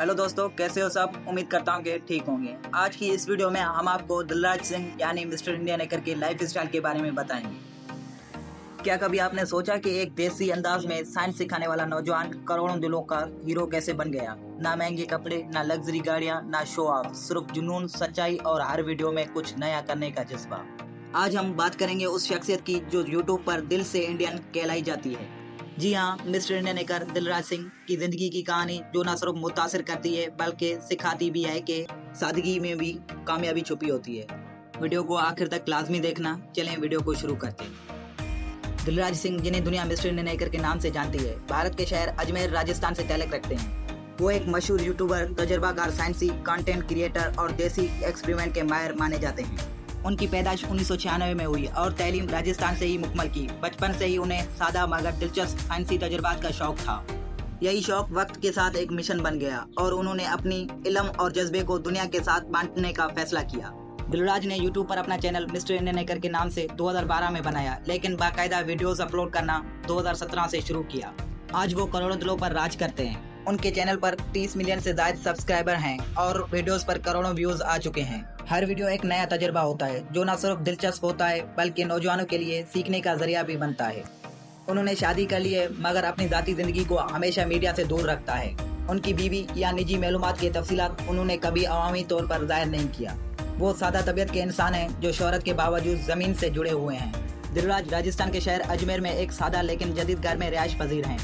Hello दोस्तों, कैसे हो सब। उम्मीद करता हूँ कि ठीक होंगे। आज की इस वीडियो में हम आपको दिलराज सिंह यानी मिस्टर इंडिया नेकर के लाइफ स्टाइल के बारे में बताएंगे। क्या कभी आपने सोचा कि एक देसी अंदाज में साइंस सिखाने वाला नौजवान करोड़ों दिलों का हीरो कैसे बन गया। ना महंगे कपड़े, ना लग्जरी गाड़ियाँ, ना शो ऑफ, सिर्फ जुनून, सच्चाई और हर वीडियो में कुछ नया करने का जज्बा। आज हम बात करेंगे उस शख्सियत की जो यूट्यूब पर दिल से इंडियन कहलाई जाती है। जी हाँ, मिस्टर इंडिया नेकर दिलराज सिंह की जिंदगी की कहानी जो न सिर्फ मुतासिर करती है बल्कि सिखाती भी है कि सादगी में भी कामयाबी छुपी होती है। वीडियो को आखिर तक लाजमी देखना। चलें वीडियो को शुरू करते हैं। दिलराज सिंह, जिन्हें दुनिया मिस्टर इंडिया नेकर के नाम से जानती है, भारत के शहर अजमेर राजस्थान से तल्लुक़ रखते हैं। वो एक मशहूर यूट्यूबर, तजर्बाकार साइंसी कंटेंट क्रिएटर और देसी एक्सपेरिमेंट के माहिर माने जाते हैं। उनकी पैदाइश 1996 में हुई और तालीम राजस्थान से ही मुकम्मल की। बचपन से ही उन्हें सादा मगर दिलचस्प साइंसी तजुर्बात का शौक था। यही शौक वक्त के साथ एक मिशन बन गया और उन्होंने अपनी इल्म और जज्बे को दुनिया के साथ बांटने का फैसला किया। दिलराज ने यूट्यूब पर अपना चैनल मिस्टर इंडिया नेकर के नाम से 2012 में बनाया, लेकिन बाकायदा वीडियोस अपलोड करना 2017 से शुरू किया। आज वो करोड़ों दिलों पर राज करते हैं। उनके चैनल पर 30 मिलियन से ज्यादा सब्सक्राइबर हैं और वीडियोस पर करोड़ों व्यूज आ चुके हैं। हर वीडियो एक नया तजुर्बा होता है जो न सिर्फ दिलचस्प होता है बल्कि नौजवानों के लिए सीखने का जरिया भी बनता है। उन्होंने शादी कर ली है मगर अपनी जाती जिंदगी को हमेशा मीडिया से दूर रखता है। उनकी बीवी या निजी मालूमात की तफसीलात उन्होंने कभी अवामी तौर पर जाहिर नहीं किया। वो सादा तबीयत के इंसान हैं जो शोहरत के बावजूद जमीन से जुड़े हुए हैं। दिलराज राजस्थान के शहर अजमेर में एक सादा लेकिन जदीद घर में रिहाइश पजीर हैं,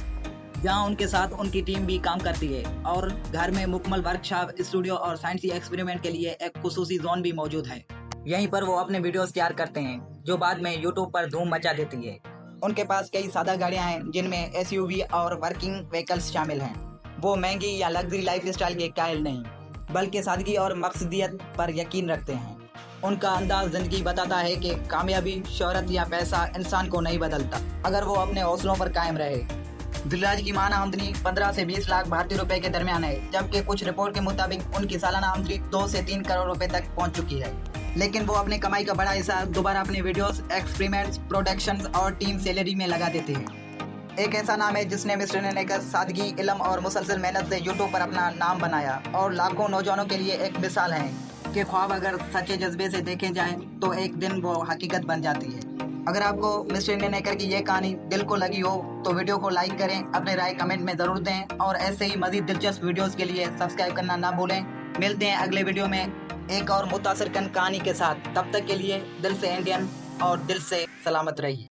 जहाँ उनके साथ उनकी टीम भी काम करती है और घर में मुकम्मल वर्कशॉप, स्टूडियो और साइंसी एक्सपेरिमेंट के लिए एक खुसूसी जोन भी मौजूद है। यहीं पर वो अपने वीडियोस तैयार करते हैं जो बाद में यूट्यूब पर धूम मचा देती है। उनके पास कई सादा गाड़ियाँ हैं जिनमें SUV और वर्किंग व्हीकल्स शामिल हैं। वो महंगी या लग्जरी लाइफ स्टाइल के कायल नहीं बल्कि सादगी और मकसदियत पर यकीन रखते हैं। उनका अंदाज जिंदगी बताता है कि कामयाबी, शोहरत या पैसा इंसान को नहीं बदलता अगर वो अपने हौसलों पर कायम रहे। दिलराज की माना आमदनी 15 से 20 लाख भारतीय रुपए के दरमियान है, जबकि कुछ रिपोर्ट के मुताबिक उनकी सालाना आमदनी 2 से 3 करोड़ रुपए तक पहुंच चुकी है। लेकिन वो अपने कमाई का बड़ा हिस्सा दोबारा अपने वीडियोस, एक्सपेरिमेंट्स, प्रोडक्शंस और टीम सैलरी में लगा देते हैं। एक ऐसा नाम है जिसने मिस्टर इंडिया नेकर सादगी, इल्म और मुसलसल मेहनत से यूट्यूब पर अपना नाम बनाया और लाखों नौजवानों के लिए एक मिसाल है कि ख्वाब अगर सच्चे जज्बे से देखे जाएं तो एक दिन वो हकीकत बन जाती है। अगर आपको मिस्टर इंडिया नेकर की ये कहानी दिल को लगी हो तो वीडियो को लाइक करें, अपने राय कमेंट में जरूर दें और ऐसे ही मजीद दिलचस्प वीडियोस के लिए सब्सक्राइब करना ना भूलें। मिलते हैं अगले वीडियो में एक और मुतासिरकन कहानी के साथ। तब तक के लिए दिल से इंडियन और दिल से सलामत रहिए।